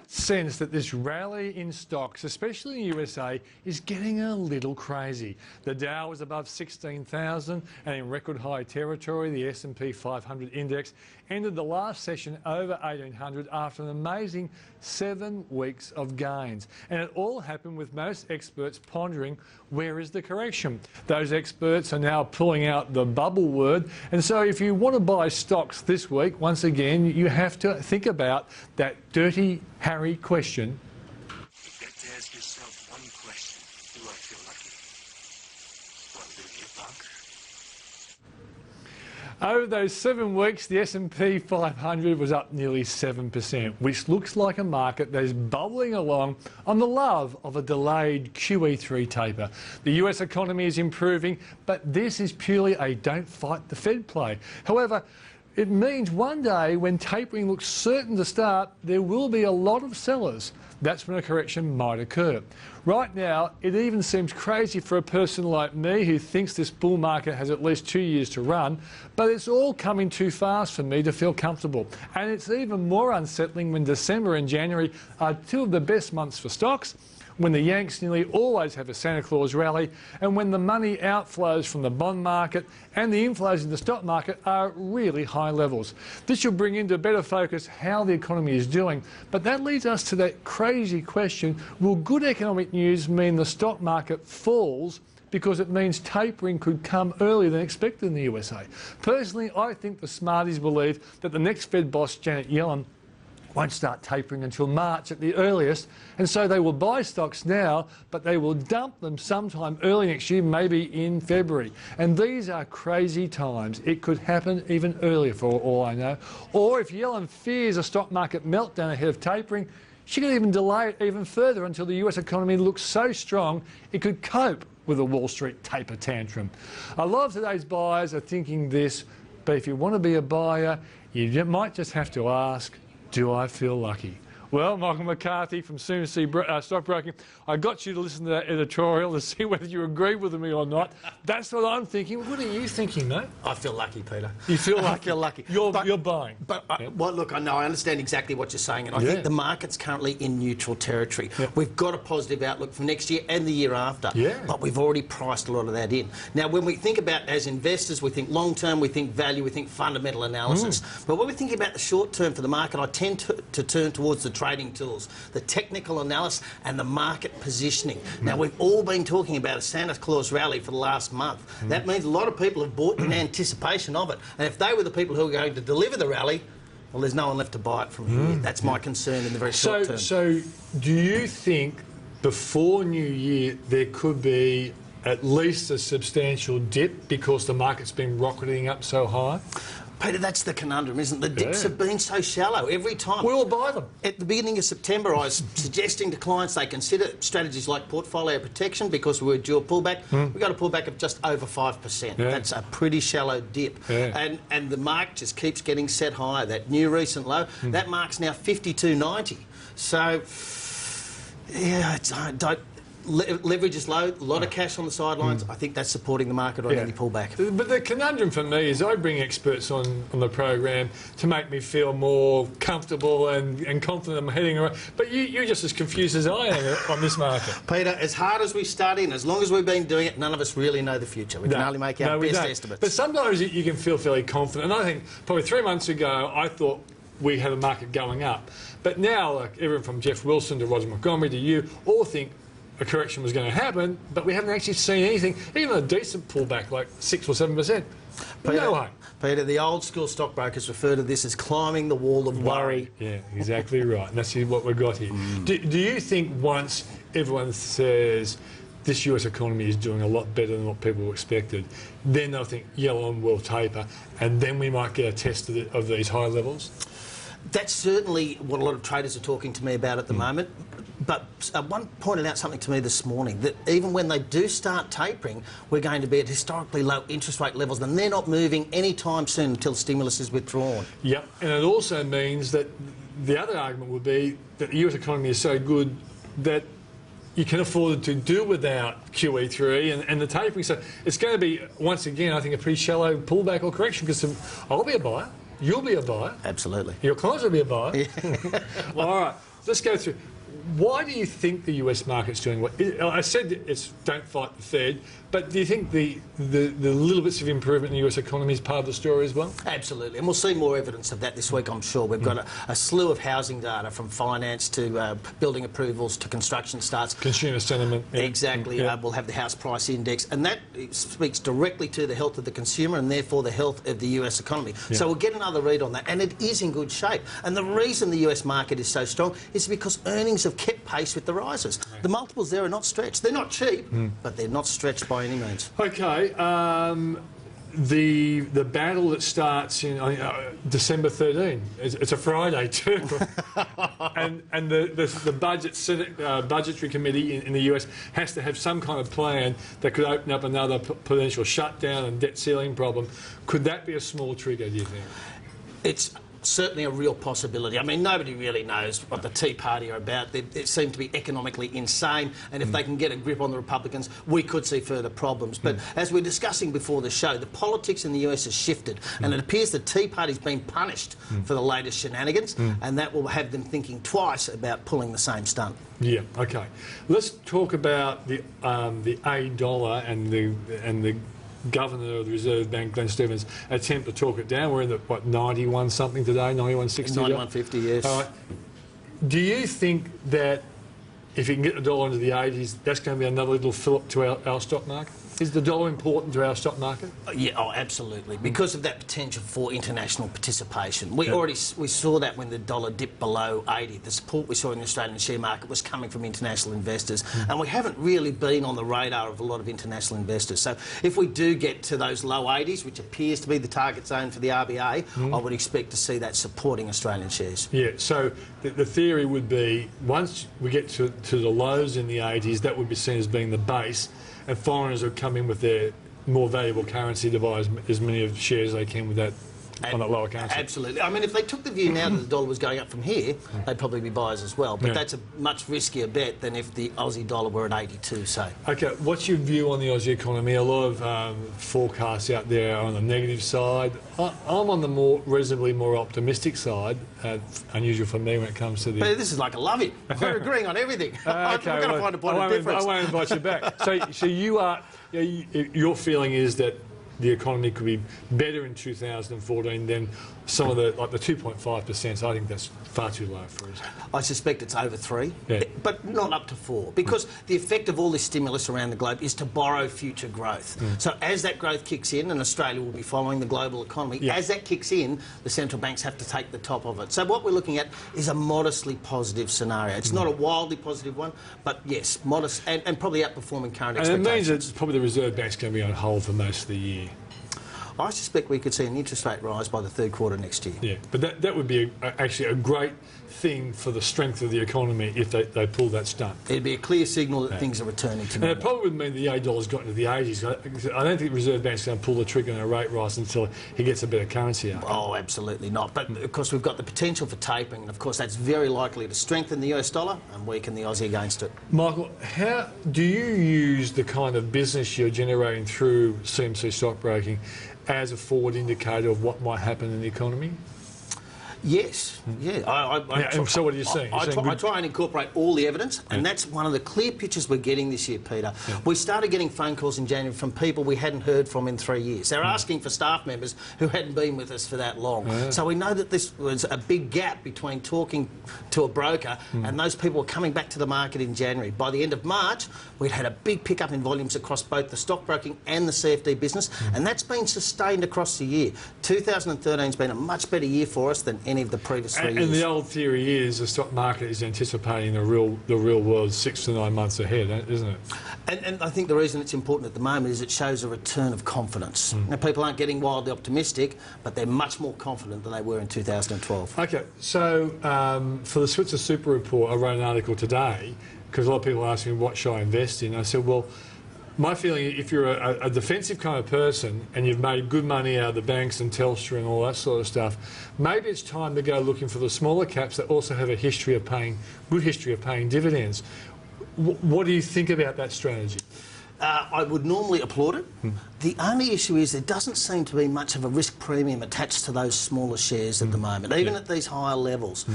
sense that this rally in stocks, especially in the USA, is getting a little crazy. The Dow was above 16,000 and in record high territory. The S&P 500 index ended the last session over 1,800 after an amazing 7 weeks of gains. And it all happened with most experts pondering, where is the correction? Those experts are now pulling out the bubble word. And so if you want to buy stocks this week, once again, you have to think about that dirty Harry question. You've got to ask yourself one question. Do I feel lucky? Well, do you, punk? Over those 7 weeks, the S&P 500 was up nearly 7%, which looks like a market that is bubbling along on the love of a delayed QE3 taper. The US economy is improving, but this is purely a don't fight the Fed play. However, it means one day when tapering looks certain to start, there will be a lot of sellers. That's when a correction might occur. Right now, it even seems crazy for a person like me who thinks this bull market has at least 2 years to run, but it's all coming too fast for me to feel comfortable. And it's even more unsettling when December and January are two of the best months for stocks, when the Yanks nearly always have a Santa Claus rally, and when the money outflows from the bond market and the inflows in the stock market are really high levels. This should bring into better focus how the economy is doing, but that leads us to that crazy question, will good economic news mean the stock market falls because it means tapering could come earlier than expected in the USA? Personally, I think the smarties believe that the next Fed boss, Janet Yellen, won't start tapering until March at the earliest, and so they will buy stocks now, but they will dump them sometime early next year, maybe in February. And these are crazy times. It could happen even earlier for all I know. Or if Yellen fears a stock market meltdown ahead of tapering, she could even delay it even further until the US economy looks so strong it could cope with a Wall Street taper tantrum. A lot of today's buyers are thinking this, but if you want to be a buyer, you might just have to ask, do I feel lucky? Well, Michael McCarthy from CMC Stockbroking, I got you to listen to that editorial to see whether you agree with me or not. That's what I'm thinking. What are you thinking, mate? I feel lucky, Peter. You feel lucky? I feel lucky. You're buying? But, well, look, I know, I understand exactly what you're saying, and I think the market's currently in neutral territory. We've got a positive outlook for next year and the year after, but we've already priced a lot of that in. Now, when we think about, as investors, we think long-term, we think value, we think fundamental analysis. But when we're thinking about the short-term for the market, I tend to turn towards the trading tools, the technical analysis and the market positioning. Now, we've all been talking about a Santa Claus rally for the last month. That means a lot of people have bought in anticipation of it. And if they were the people who are going to deliver the rally, well, there's no one left to buy it from here. That's my concern in the very short term. So do you think before New Year there could be at least a substantial dip because the market's been rocketing up so high? Peter, that's the conundrum, isn't it? The dips have been so shallow every time. We all buy them. At the beginning of September, I was suggesting to clients they consider strategies like portfolio protection because we were due a pullback. We got a pullback of just over 5%. That's a pretty shallow dip. And the market just keeps getting set higher. That new recent low, that mark's now 52.90. So, yeah, leverage is low, a lot of cash on the sidelines. I think that's supporting the market on any pullback. But the conundrum for me is I bring experts on the program to make me feel more comfortable and confident I'm heading around. But you're just as confused as I am on this market. Peter, as hard as we study and as long as we've been doing it, none of us really know the future. We can only make our best estimates. But sometimes you can feel fairly confident. And I think probably 3 months ago I thought we had a market going up. But now, like everyone from Jeff Wilson to Roger Montgomery to you, all think a correction was going to happen, but we haven't actually seen anything, even a decent pullback like 6 or 7%. No way. Peter, the old school stockbrokers refer to this as climbing the wall of worry. Yeah, exactly right. And that's what we've got here. Do you think once everyone says this US economy is doing a lot better than what people expected, then they'll think Yellen will taper, and then we might get a test of these high levels? That's certainly what a lot of traders are talking to me about at the moment. But one pointed out something to me this morning, that even when they do start tapering, we're going to be at historically low interest rate levels, and they're not moving anytime soon until stimulus is withdrawn. Yep, and it also means that the other argument would be that the US economy is so good that you can afford to do without QE3 and the tapering. So it's going to be, once again, I think, a pretty shallow pullback or correction, because I'll be a buyer, you'll be a buyer. Absolutely. Your clients will be a buyer. All right. let's go through. Why do you think the US market's doing well? I said it's don't fight the Fed, but do you think the little bits of improvement in the US economy is part of the story as well? Absolutely, and we'll see more evidence of that this week, I'm sure. We've got a slew of housing data, from finance to building approvals to construction starts. Consumer sentiment. Yeah. Exactly. Yeah. We'll have the house price index, and that speaks directly to the health of the consumer and therefore the health of the US economy. Yeah. So we'll get another read on that, and it is in good shape. And the reason the US market is so strong is because earnings have kept pace with the rises. Right. The multiples there are not stretched. They're not cheap, but they're not stretched by any means. Okay, the battle that starts in December 13. It's a Friday too, and the budgetary committee in the US has to have some kind of plan that could open up another potential shutdown and debt ceiling problem. Could that be a small trigger, do you think? It's certainly a real possibility. I mean, nobody really knows what the Tea Party are about. They seem to be economically insane, and if they can get a grip on the Republicans, we could see further problems. But as we were discussing before the show, the politics in the US has shifted, and it appears the Tea Party's been punished for the latest shenanigans, and that will have them thinking twice about pulling the same stunt. Yeah. Okay. Let's talk about the $8 and the Governor of the Reserve Bank, Glenn Stevens' attempt to talk it down. We're in the, 91 something today, 91.60? 91.50, yes. All right. Do you think that if you can get the dollar into the 80s, that's going to be another little fillip to our stock market? Is the dollar important to our stock market? Yeah, absolutely. Because of that potential for international participation. We saw that when the dollar dipped below 80. The support we saw in the Australian share market was coming from international investors. And we haven't really been on the radar of a lot of international investors. So if we do get to those low 80s, which appears to be the target zone for the RBA, I would expect to see that supporting Australian shares. Yeah, so the theory would be once we get to the lows in the 80s, that would be seen as being the base, and foreigners would come in with their more valuable currency to buy as many of the shares they can with that on that lower currency. Absolutely. I mean, if they took the view now that the dollar was going up from here, they'd probably be buyers as well. But that's a much riskier bet than if the Aussie dollar were at 82, say. Okay, what's your view on the Aussie economy? A lot of forecasts out there are on the negative side. I'm on the reasonably more optimistic side. Unusual for me when it comes to the... But this is like a love-in. We're agreeing on everything. We're going to find a point of difference. I won't invite you back. So you are... your feeling is that the economy could be better in 2014 than some of the 2.5%. I think that's far too low for us. I suspect it's over 3, yeah. but not up to 4, because the effect of all this stimulus around the globe is to borrow future growth. So as that growth kicks in, and Australia will be following the global economy, as that kicks in, the central banks have to take the top of it. So what we're looking at is a modestly positive scenario. It's not a wildly positive one, but yes, modest and probably outperforming current expectations. And it means that probably the Reserve Bank's going to be on hold for most of the year. I suspect we could see an interest rate rise by the third quarter next year. Yeah, but that would be actually a great thing for the strength of the economy if they pull that stunt. It'd be a clear signal that things are returning to normal. And it probably would mean the $8 got into the 80s. I don't think the Reserve Bank's going to pull the trigger on a rate rise until he gets a better currency out. Oh, absolutely not. But of course we've got the potential for tapering, and of course that's very likely to strengthen the US dollar and weaken the Aussie against it. Michael, how do you use the kind of business you're generating through CMC stockbroking as a forward indicator of what might happen in the economy? Yes, So what are you saying? I try and incorporate all the evidence, and that's one of the clear pictures we're getting this year, Peter. We started getting phone calls in January from people we hadn't heard from in 3 years. They're asking for staff members who hadn't been with us for that long. So we know that this was a big gap between talking to a broker and those people were coming back to the market in January. By the end of March, we'd had a big pickup in volumes across both the stockbroking and the CFD business, and that's been sustained across the year. 2013's been a much better year for us than any of the previous 3 years. And the old theory is the stock market is anticipating the real world 6 to 9 months ahead, isn't it? And I think the reason it's important at the moment is it shows a return of confidence. Now, people aren't getting wildly optimistic, but they're much more confident than they were in 2012. Okay, so for the Switzer Super Report, I wrote an article today because a lot of people ask me what should I invest in. I said, well, my feeling is if you're a defensive kind of person and you've made good money out of the banks and Telstra and all that sort of stuff, maybe it's time to go looking for the smaller caps that also have a good history of paying dividends. What do you think about that strategy? I would normally applaud it. The only issue is there doesn't seem to be much of a risk premium attached to those smaller shares at the moment, even at these higher levels.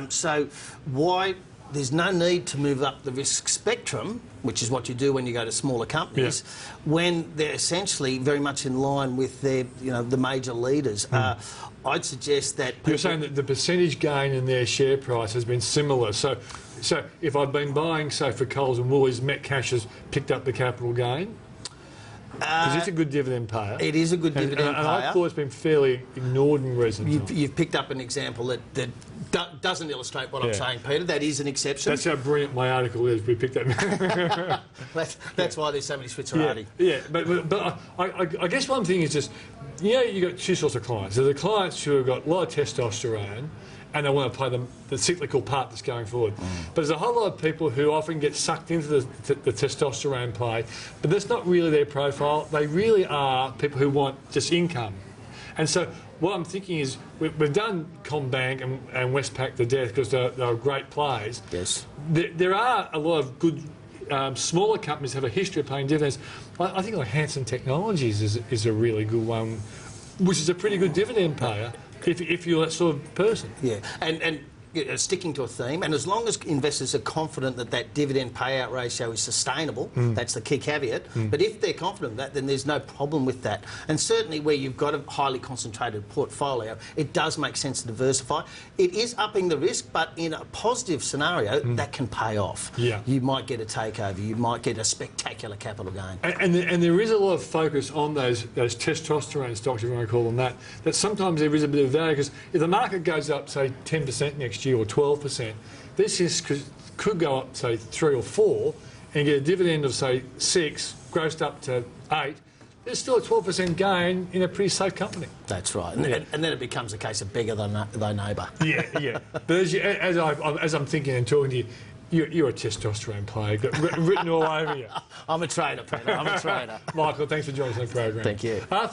So why... There's no need to move up the risk spectrum, which is what you do when you go to smaller companies, when they're essentially very much in line with their, the major leaders. I'd suggest that... You're saying that the percentage gain in their share price has been similar. So if I've been buying, say, for Coles and Woolies, Metcash has picked up the capital gain? Because it's a good dividend payer. It is a good dividend payer. And I thought it's been fairly ignored in recent times. You've picked up an example that doesn't illustrate what I'm saying, Peter. That is an exception. That's how brilliant my article is. We picked up. That's why there's so many Switzerati. Yeah, but I guess one thing is just, you've got two sorts of clients. There's the clients who have got a lot of testosterone and they want to play the cyclical part that's going forward. But there's a whole lot of people who often get sucked into the testosterone play, but that's not really their profile. They really are people who want just income. And so what I'm thinking is we've done Combank and Westpac to death because they're great plays. Yes. There are a lot of good smaller companies have a history of paying dividends. I think like Hansen Technologies is a really good one, which is a pretty good dividend payer if you're that sort of person. Yeah, and sticking to a theme, and as long as investors are confident that that dividend payout ratio is sustainable, that's the key caveat. But if they're confident of that, then there's no problem with that. And certainly where you've got a highly concentrated portfolio, it does make sense to diversify. It is upping the risk, but in a positive scenario, that can pay off. Yeah. You might get a takeover, you might get a spectacular capital gain. And there is a lot of focus on those testosterone stocks, if you want to call them that sometimes there is a bit of value, because if the market goes up, say, 10% next year or 12%, this could go up, say, 3 or 4 and get a dividend of, say, 6, grossed up to 8. There's still a 12% gain in a pretty safe company. That's right. And then it becomes a case of bigger than thy neighbour. Yeah. But as I'm thinking and talking to you, you're a testosterone player, written all over you. I'm a trader, Peter. I'm a trader. Michael, thanks for joining us on the program. Thank you.